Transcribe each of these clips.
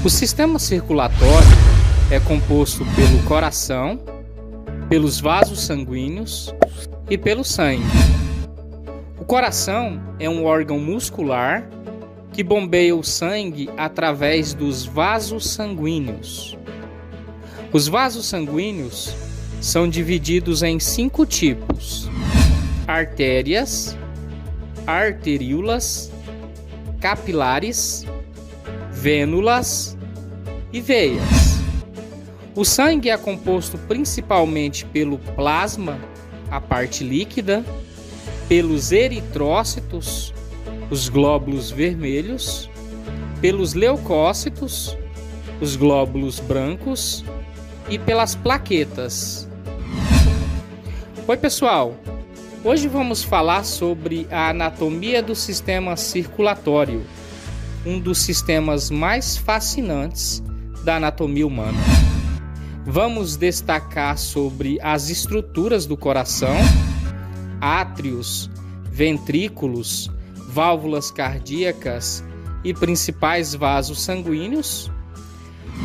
O sistema circulatório é composto pelo coração, pelos vasos sanguíneos e pelo sangue. O coração é um órgão muscular que bombeia o sangue através dos vasos sanguíneos. Os vasos sanguíneos são divididos em 5 tipos: artérias, arteríolas, capilares, vênulas e veias. O sangue é composto principalmente pelo plasma, a parte líquida, pelos eritrócitos, os glóbulos vermelhos, pelos leucócitos, os glóbulos brancos e pelas plaquetas. Oi, pessoal! Hoje vamos falar sobre a anatomia do sistema circulatório, um dos sistemas mais fascinantes da anatomia humana. Vamos destacar sobre as estruturas do coração, átrios, ventrículos, válvulas cardíacas e principais vasos sanguíneos.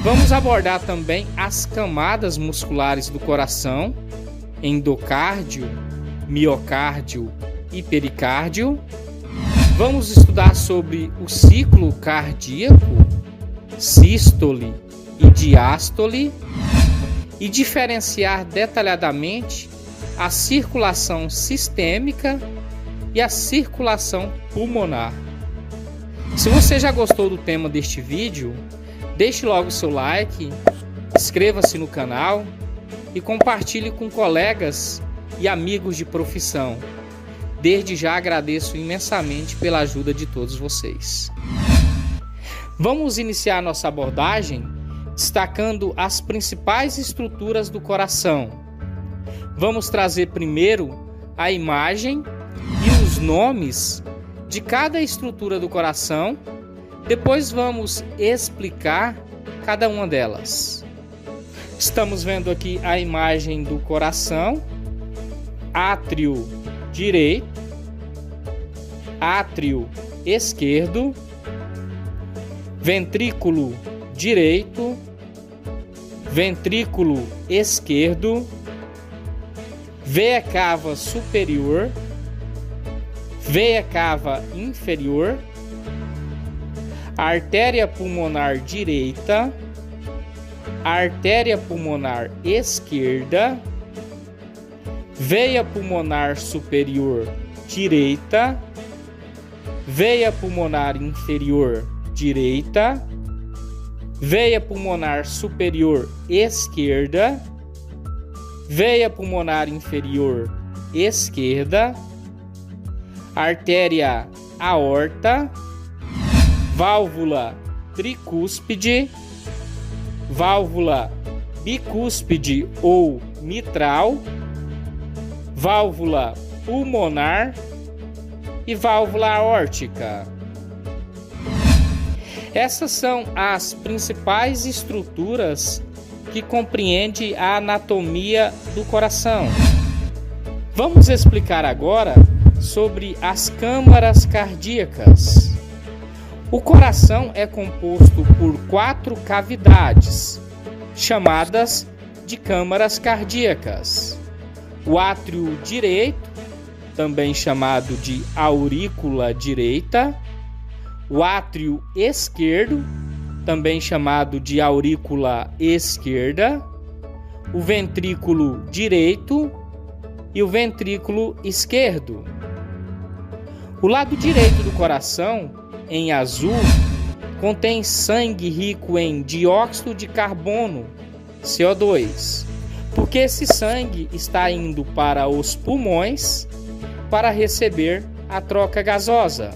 Vamos abordar também as camadas musculares do coração, endocárdio, miocárdio e pericárdio. Vamos estudar sobre o ciclo cardíaco, sístole e diástole, e diferenciar detalhadamente a circulação sistêmica e a circulação pulmonar. Se você já gostou do tema deste vídeo, deixe logo seu like, inscreva-se no canal e compartilhe com colegas e amigos de profissão. Desde já agradeço imensamente pela ajuda de todos vocês. Vamos iniciar nossa abordagem destacando as principais estruturas do coração. Vamos trazer primeiro a imagem e os nomes de cada estrutura do coração. Depois vamos explicar cada uma delas. Estamos vendo aqui a imagem do coração, átrio direito, átrio esquerdo, ventrículo direito, ventrículo esquerdo, veia cava superior, veia cava inferior, artéria pulmonar direita, artéria pulmonar esquerda, veia pulmonar superior direita, veia pulmonar inferior direita, veia pulmonar superior esquerda, veia pulmonar inferior esquerda, artéria aorta, válvula tricúspide, válvula bicúspide ou mitral, válvula pulmonar e válvula aórtica. Essas são as principais estruturas que compreendem a anatomia do coração. Vamos explicar agora sobre as câmaras cardíacas. O coração é composto por 4 cavidades, chamadas de câmaras cardíacas. O átrio direito, também chamado de aurícula direita, o átrio esquerdo, também chamado de aurícula esquerda, o ventrículo direito e o ventrículo esquerdo. O lado direito do coração, em azul, contém sangue rico em dióxido de carbono, CO2, porque esse sangue está indo para os pulmões para receber a troca gasosa.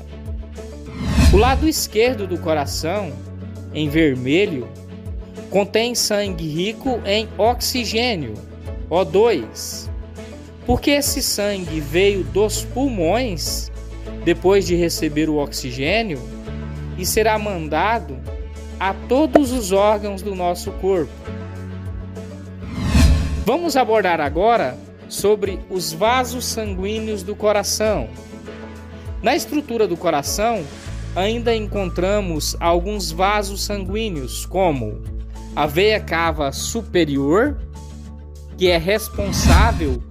O lado esquerdo do coração, em vermelho, contém sangue rico em oxigênio, O2, porque esse sangue veio dos pulmões depois de receber o oxigênio e será mandado a todos os órgãos do nosso corpo. Vamos abordar agora sobre os vasos sanguíneos do coração. Na estrutura do coração, ainda encontramos alguns vasos sanguíneos, como a veia cava superior, que é responsável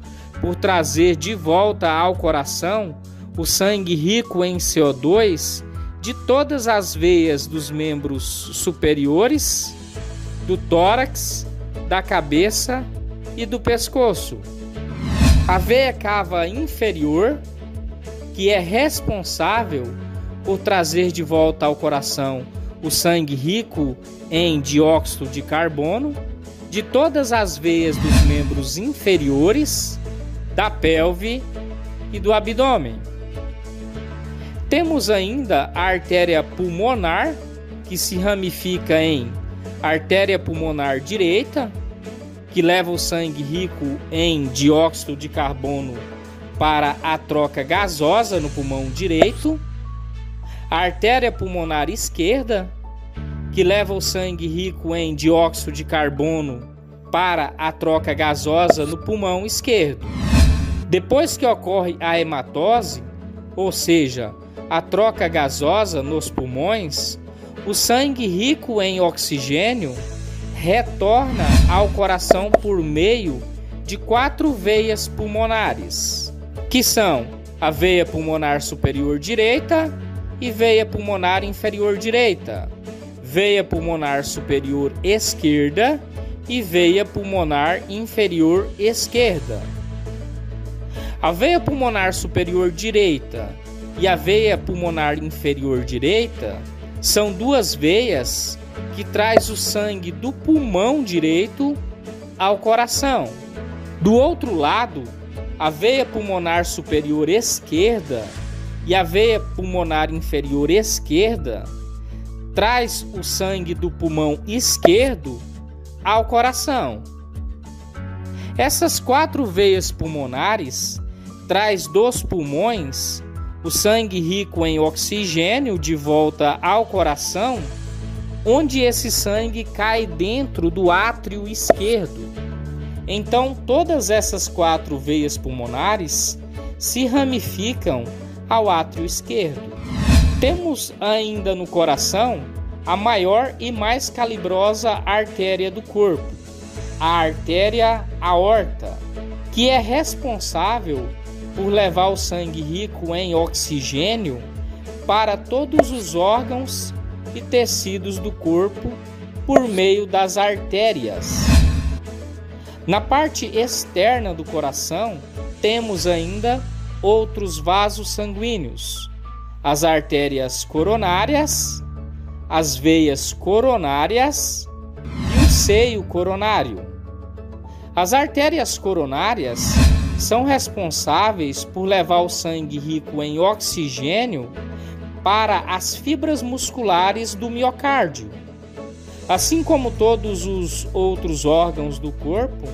por trazer de volta ao coração o sangue rico em CO2 de todas as veias dos membros superiores, do tórax, da cabeça e do pescoço. A veia cava inferior, que é responsável por trazer de volta ao coração o sangue rico em dióxido de carbono de todas as veias dos membros inferiores, da pelve e do abdômen. Temos ainda a artéria pulmonar, que se ramifica em artéria pulmonar direita, que leva o sangue rico em dióxido de carbono para a troca gasosa no pulmão direito, a artéria pulmonar esquerda, que leva o sangue rico em dióxido de carbono para a troca gasosa no pulmão esquerdo. Depois que ocorre a hematose, ou seja, a troca gasosa nos pulmões, o sangue rico em oxigênio retorna ao coração por meio de 4 veias pulmonares, que são a veia pulmonar superior direita e veia pulmonar inferior direita, veia pulmonar superior esquerda e veia pulmonar inferior esquerda. A veia pulmonar superior direita e a veia pulmonar inferior direita são 2 veias que traz o sangue do pulmão direito ao coração. Do outro lado, a veia pulmonar superior esquerda e a veia pulmonar inferior esquerda traz o sangue do pulmão esquerdo ao coração. Essas 4 veias pulmonares traz dos pulmões o sangue rico em oxigênio de volta ao coração, onde esse sangue cai dentro do átrio esquerdo. Então, todas essas 4 veias pulmonares se ramificam ao átrio esquerdo. Temos ainda no coração a maior e mais calibrosa artéria do corpo, a artéria aorta, que é responsável por levar o sangue rico em oxigênio para todos os órgãos e tecidos do corpo por meio das artérias. Na parte externa do coração, temos ainda outros vasos sanguíneos, as artérias coronárias, as veias coronárias e o seio coronário. As artérias coronárias são responsáveis por levar o sangue rico em oxigênio para as fibras musculares do miocárdio. Assim como todos os outros órgãos do corpo,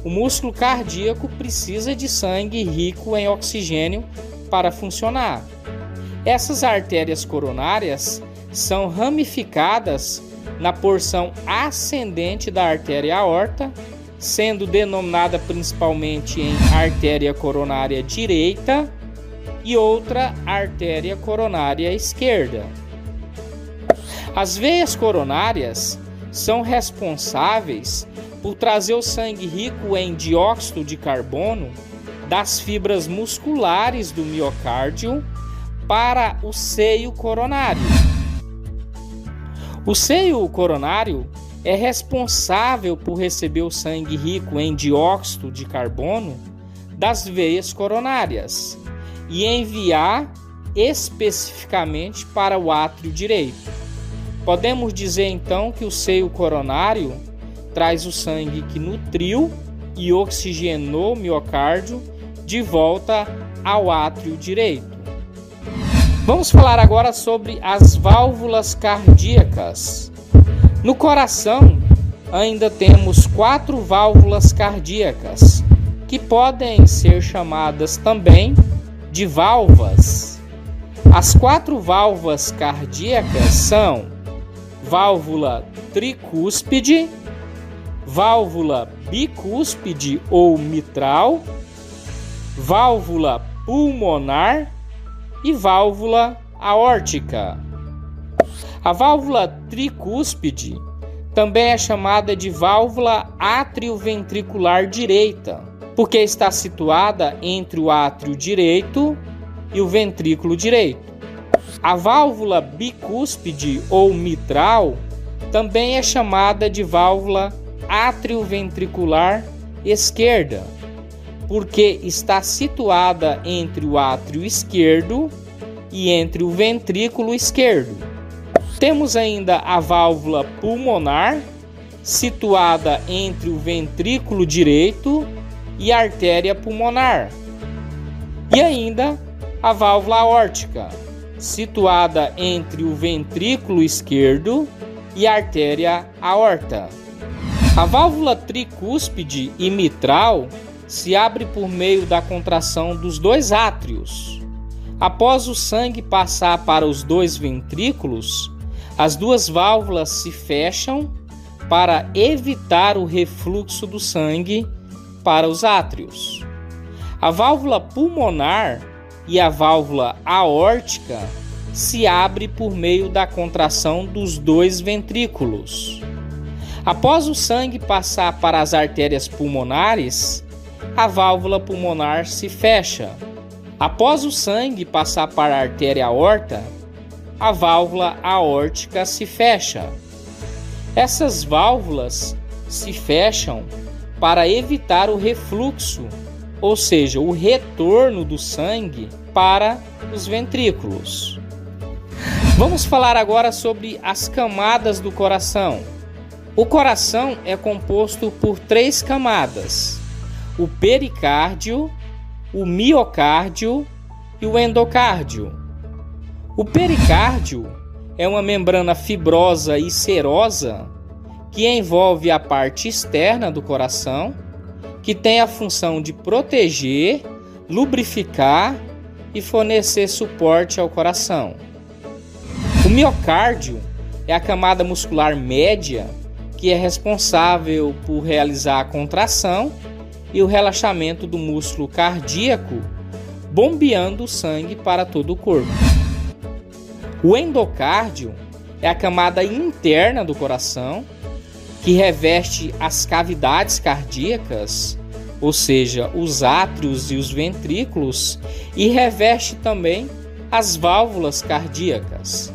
o músculo cardíaco precisa de sangue rico em oxigênio para funcionar. Essas artérias coronárias são ramificadas na porção ascendente da artéria aorta, sendo denominada principalmente em artéria coronária direita e outra artéria coronária esquerda. As veias coronárias são responsáveis por trazer o sangue rico em dióxido de carbono das fibras musculares do miocárdio para o seio coronário. O seio coronário é responsável por receber o sangue rico em dióxido de carbono das veias coronárias e enviar especificamente para o átrio direito. Podemos dizer então que o seio coronário traz o sangue que nutriu e oxigenou o miocárdio de volta ao átrio direito. Vamos falar agora sobre as válvulas cardíacas. No coração, ainda temos 4 válvulas cardíacas, que podem ser chamadas também de válvulas. As 4 válvulas cardíacas são válvula tricúspide, válvula bicúspide ou mitral, válvula pulmonar e válvula aórtica. A válvula tricúspide também é chamada de válvula átrio-ventricular direita, porque está situada entre o átrio direito e o ventrículo direito. A válvula bicúspide ou mitral também é chamada de válvula átrio-ventricular esquerda, porque está situada entre o átrio esquerdo e entre o ventrículo esquerdo. Temos ainda a válvula pulmonar, situada entre o ventrículo direito e a artéria pulmonar. E ainda a válvula aórtica, situada entre o ventrículo esquerdo e a artéria aorta. A válvula tricúspide e mitral se abre por meio da contração dos dois átrios. Após o sangue passar para os dois ventrículos, as duas válvulas se fecham para evitar o refluxo do sangue para os átrios. A válvula pulmonar e a válvula aórtica se abre por meio da contração dos dois ventrículos. Após o sangue passar para as artérias pulmonares, a válvula pulmonar se fecha. Após o sangue passar para a artéria aorta, a válvula aórtica se fecha. Essas válvulas se fecham para evitar o refluxo, ou seja, o retorno do sangue para os ventrículos. Vamos falar agora sobre as camadas do coração. O coração é composto por 3 camadas: o pericárdio, o miocárdio e o endocárdio. O pericárdio é uma membrana fibrosa e serosa que envolve a parte externa do coração, que tem a função de proteger, lubrificar e fornecer suporte ao coração. O miocárdio é a camada muscular média que é responsável por realizar a contração e o relaxamento do músculo cardíaco, bombeando o sangue para todo o corpo. O endocárdio é a camada interna do coração, que reveste as cavidades cardíacas, ou seja, os átrios e os ventrículos, e reveste também as válvulas cardíacas.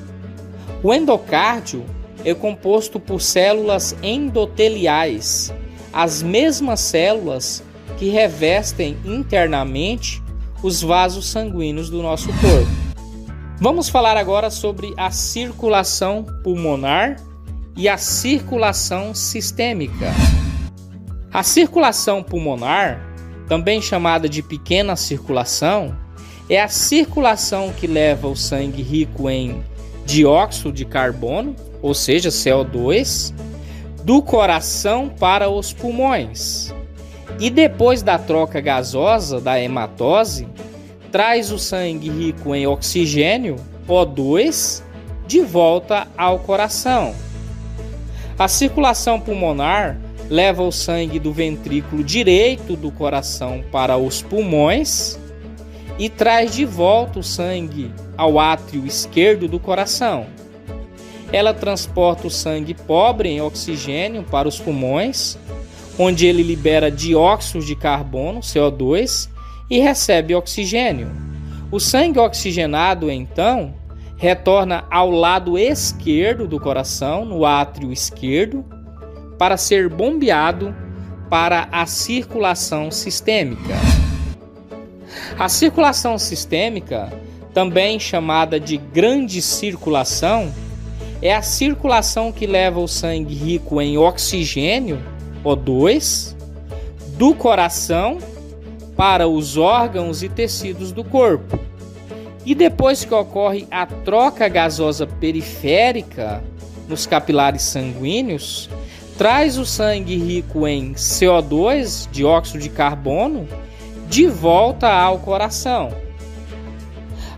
O endocárdio é composto por células endoteliais, as mesmas células que revestem internamente os vasos sanguíneos do nosso corpo. Vamos falar agora sobre a circulação pulmonar e a circulação sistêmica. A circulação pulmonar, também chamada de pequena circulação, é a circulação que leva o sangue rico em dióxido de carbono, ou seja, CO2, do coração para os pulmões. E depois da troca gasosa, da hematose, traz o sangue rico em oxigênio, O2, de volta ao coração. A circulação pulmonar leva o sangue do ventrículo direito do coração para os pulmões e traz de volta o sangue ao átrio esquerdo do coração. Ela transporta o sangue pobre em oxigênio para os pulmões, onde ele libera dióxido de carbono, CO2, e recebe oxigênio. O sangue oxigenado, então, retorna ao lado esquerdo do coração, no átrio esquerdo, para ser bombeado para a circulação sistêmica. A circulação sistêmica, também chamada de grande circulação, é a circulação que leva o sangue rico em oxigênio, O2, do coração para os órgãos e tecidos do corpo. E depois que ocorre a troca gasosa periférica nos capilares sanguíneos, traz o sangue rico em CO2, dióxido de carbono, de volta ao coração.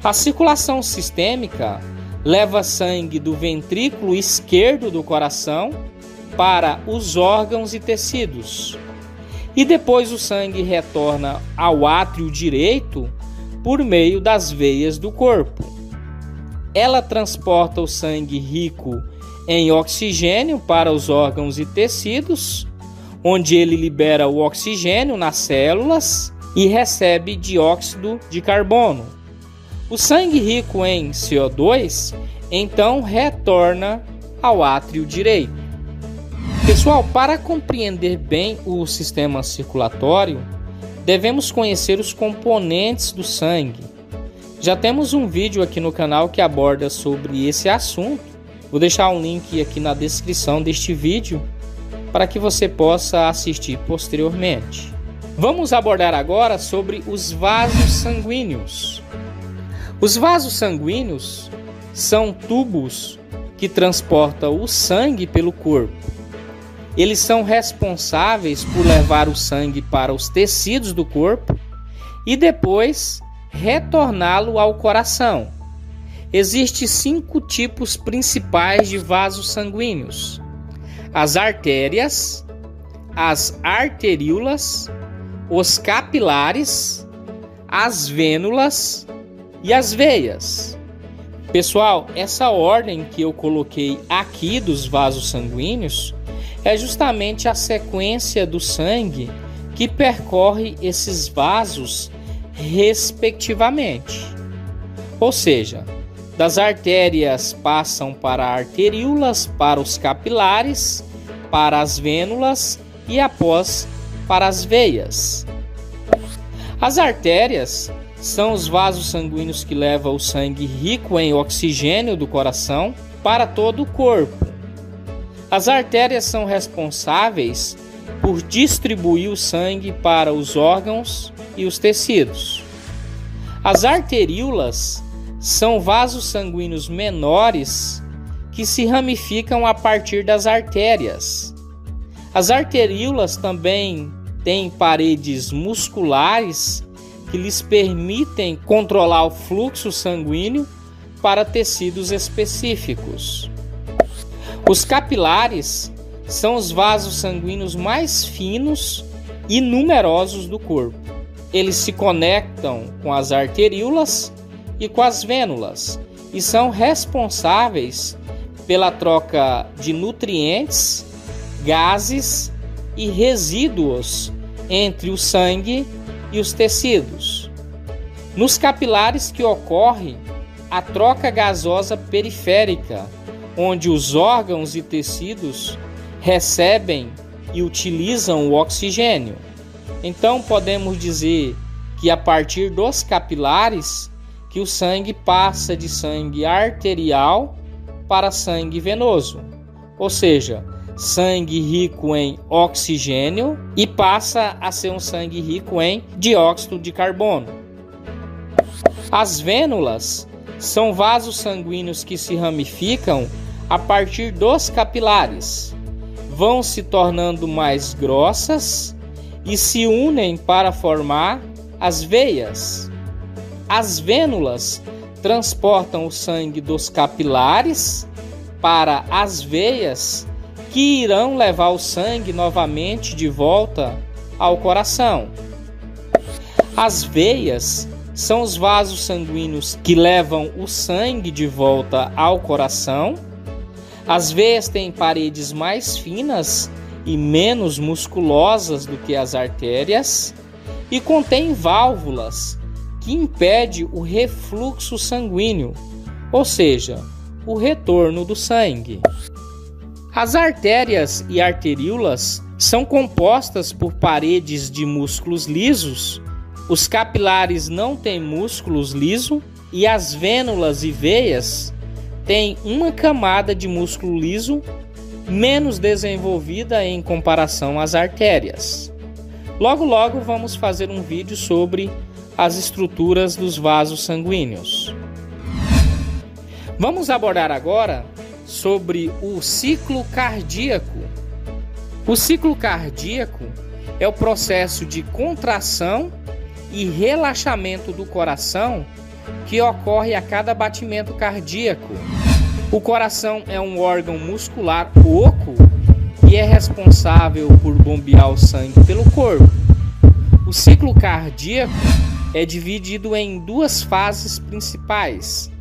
A circulação sistêmica leva sangue do ventrículo esquerdo do coração para os órgãos e tecidos. E depois o sangue retorna ao átrio direito por meio das veias do corpo. ela transporta o sangue rico em oxigênio para os órgãos e tecidos, onde ele libera o oxigênio nas células e recebe dióxido de carbono. O sangue rico em CO2 então retorna ao átrio direito. Pessoal, para compreender bem o sistema circulatório, devemos conhecer os componentes do sangue. Já temos um vídeo aqui no canal que aborda sobre esse assunto. Vou deixar um link aqui na descrição deste vídeo para que você possa assistir posteriormente. Vamos abordar agora sobre os vasos sanguíneos. Os vasos sanguíneos são tubos que transportam o sangue pelo corpo. Eles são responsáveis por levar o sangue para os tecidos do corpo e depois retorná-lo ao coração. Existem 5 tipos principais de vasos sanguíneos: as artérias, as arteríolas, os capilares, as vênulas e as veias. Pessoal, essa ordem que eu coloquei aqui dos vasos sanguíneos é justamente a sequência do sangue que percorre esses vasos respectivamente. Ou seja, das artérias passam para arteríolas, para os capilares, para as vênulas e após para as veias. As artérias são os vasos sanguíneos que levam o sangue rico em oxigênio do coração para todo o corpo. As artérias são responsáveis por distribuir o sangue para os órgãos e os tecidos. As arteríolas são vasos sanguíneos menores que se ramificam a partir das artérias. As arteríolas também têm paredes musculares que lhes permitem controlar o fluxo sanguíneo para tecidos específicos. Os capilares são os vasos sanguíneos mais finos e numerosos do corpo. Eles se conectam com as arteríolas e com as vênulas e são responsáveis pela troca de nutrientes, gases e resíduos entre o sangue e os tecidos. Nos capilares que ocorre a troca gasosa periférica, onde os órgãos e tecidos recebem e utilizam o oxigênio. Então podemos dizer que a partir dos capilares que o sangue passa de sangue arterial para sangue venoso, ou seja, sangue rico em oxigênio e passa a ser um sangue rico em dióxido de carbono. As vênulas são vasos sanguíneos que se ramificam a partir dos capilares, vão se tornando mais grossas e se unem para formar as veias. As vênulas transportam o sangue dos capilares para as veias, que irão levar o sangue novamente de volta ao coração. As veias são os vasos sanguíneos que levam o sangue de volta ao coração. As veias têm paredes mais finas e menos musculosas do que as artérias e contêm válvulas que impedem o refluxo sanguíneo, ou seja, o retorno do sangue. As artérias e arteríolas são compostas por paredes de músculos lisos. Os capilares não têm músculos lisos e as vênulas e veias têm uma camada de músculo liso menos desenvolvida em comparação às artérias. Logo vamos fazer um vídeo sobre as estruturas dos vasos sanguíneos. Vamos abordar agora sobre o ciclo cardíaco. O ciclo cardíaco é o processo de contração e relaxamento do coração que ocorre a cada batimento cardíaco. O coração é um órgão muscular oco e é responsável por bombear o sangue pelo corpo. O ciclo cardíaco é dividido em 2 fases principais: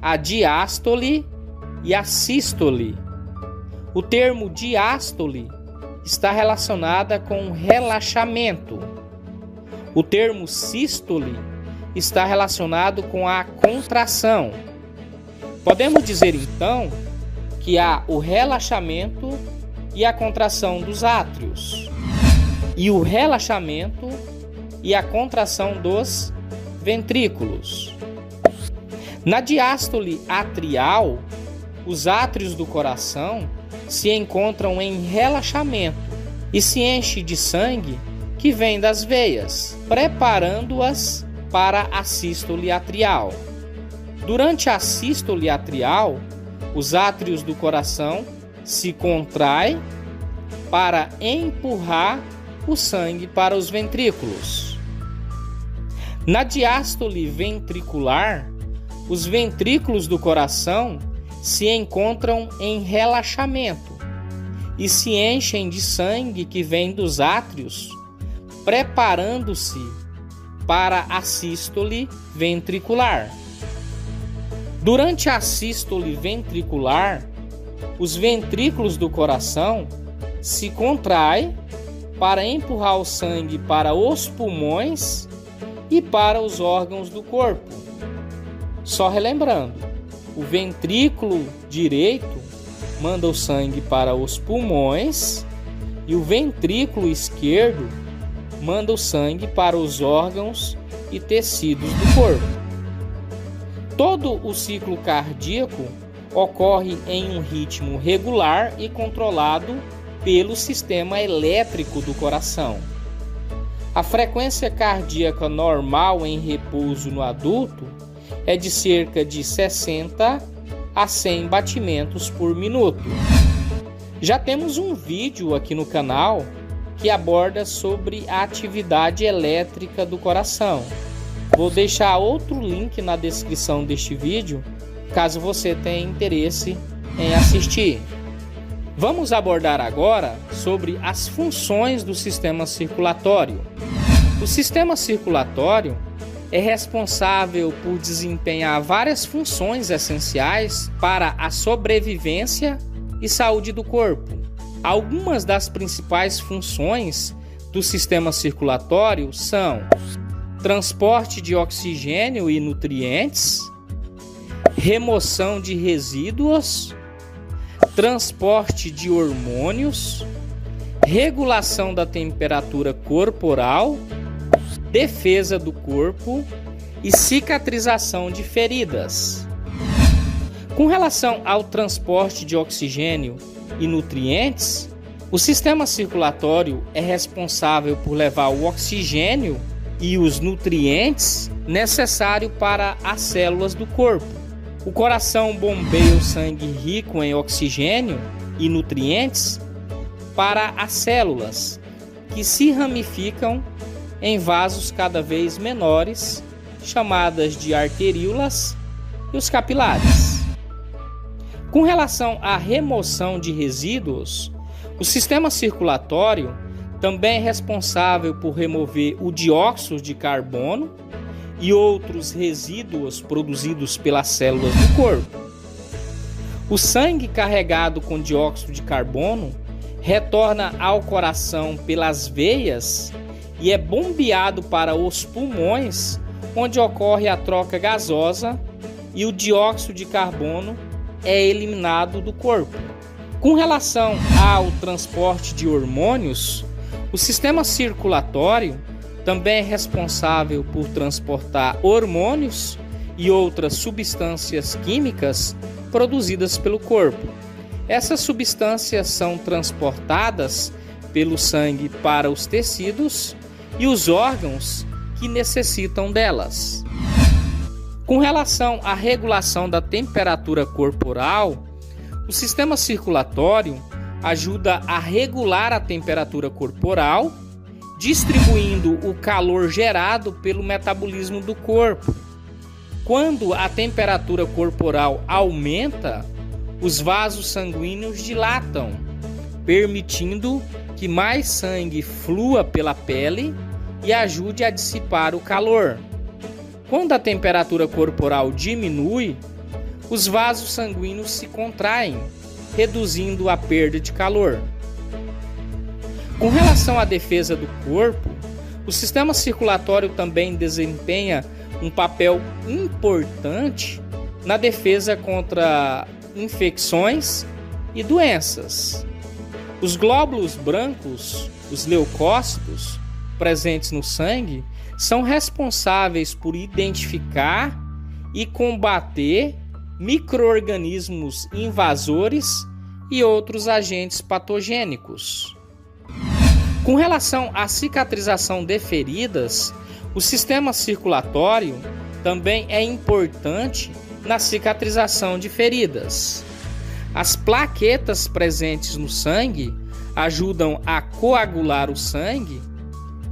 a diástole e a sístole. O termo diástole está relacionada com relaxamento. O termo sístole está relacionado com a contração. Podemos dizer então que há o relaxamento e a contração dos átrios, e o relaxamento e a contração dos ventrículos. Na diástole atrial, os átrios do coração se encontram em relaxamento e se enchem de sangue que vem das veias, preparando-as para a sístole atrial. Durante a sístole atrial, os átrios do coração se contraem para empurrar o sangue para os ventrículos. Na diástole ventricular, os ventrículos do coração se encontram em relaxamento e se enchem de sangue que vem dos átrios, preparando-se para a sístole ventricular. Durante a sístole ventricular, os ventrículos do coração se contraem para empurrar o sangue para os pulmões e para os órgãos do corpo. Só relembrando, o ventrículo direito manda o sangue para os pulmões e o ventrículo esquerdo manda o sangue para os órgãos e tecidos do corpo. Todo o ciclo cardíaco ocorre em um ritmo regular e controlado pelo sistema elétrico do coração. A frequência cardíaca normal em repouso no adulto é de cerca de 60 a 100 batimentos por minuto. Já temos um vídeo aqui no canal que aborda sobre a atividade elétrica do coração. Vou deixar outro link na descrição deste vídeo, caso você tenha interesse em assistir. Vamos abordar agora sobre as funções do sistema circulatório. O sistema circulatório é responsável por desempenhar várias funções essenciais para a sobrevivência e saúde do corpo. Algumas das principais funções do sistema circulatório são transporte de oxigênio e nutrientes, remoção de resíduos, transporte de hormônios, regulação da temperatura corporal, defesa do corpo e cicatrização de feridas. Com relação ao transporte de oxigênio e nutrientes, o sistema circulatório é responsável por levar o oxigênio e os nutrientes necessários para as células do corpo. O coração bombeia o sangue rico em oxigênio e nutrientes para as células, que se ramificam em vasos cada vez menores, chamadas de arteríolas, e os capilares. Com relação à remoção de resíduos, o sistema circulatório também é responsável por remover o dióxido de carbono e outros resíduos produzidos pelas células do corpo. O sangue carregado com dióxido de carbono retorna ao coração pelas veias e é bombeado para os pulmões, onde ocorre a troca gasosa e o dióxido de carbono é eliminado do corpo. Com relação ao transporte de hormônios, o sistema circulatório também é responsável por transportar hormônios e outras substâncias químicas produzidas pelo corpo. Essas substâncias são transportadas pelo sangue para os tecidos e os órgãos que necessitam delas. Com relação à regulação da temperatura corporal, o sistema circulatório ajuda a regular a temperatura corporal, distribuindo o calor gerado pelo metabolismo do corpo. Quando a temperatura corporal aumenta, os vasos sanguíneos dilatam, permitindo que mais sangue flua pela pele e ajude a dissipar o calor. Quando a temperatura corporal diminui, os vasos sanguíneos se contraem, reduzindo a perda de calor. Com relação à defesa do corpo, o sistema circulatório também desempenha um papel importante na defesa contra infecções e doenças. Os glóbulos brancos, os leucócitos, presentes no sangue, são responsáveis por identificar e combater micro-organismos invasores e outros agentes patogênicos. Com relação à cicatrização de feridas, o sistema circulatório também é importante na cicatrização de feridas. As plaquetas presentes no sangue ajudam a coagular o sangue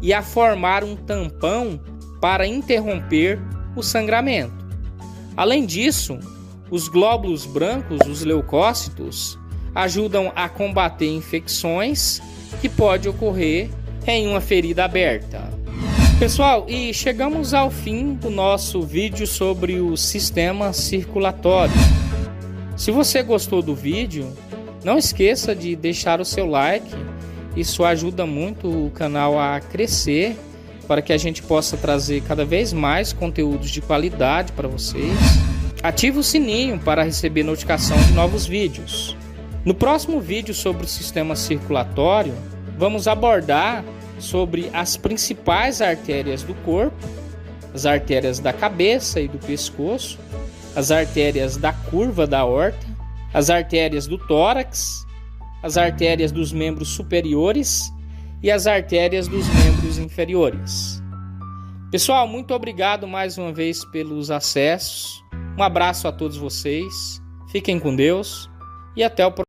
e a formar um tampão para interromper o sangramento. Além disso, os glóbulos brancos, os leucócitos, ajudam a combater infecções que pode ocorrer em uma ferida aberta. Pessoal, e chegamos ao fim do nosso vídeo sobre o sistema circulatório. Se você gostou do vídeo, não esqueça de deixar o seu like. Isso ajuda muito o canal a crescer, para que a gente possa trazer cada vez mais conteúdos de qualidade para vocês. Ative o sininho para receber notificação de novos vídeos. No próximo vídeo sobre o sistema circulatório, vamos abordar sobre as principais artérias do corpo, as artérias da cabeça e do pescoço, as artérias da curva da aorta, as artérias do tórax, as artérias dos membros superiores e as artérias dos membros inferiores. Pessoal, muito obrigado mais uma vez pelos acessos. Um abraço a todos vocês. Fiquem com Deus e até o próximo.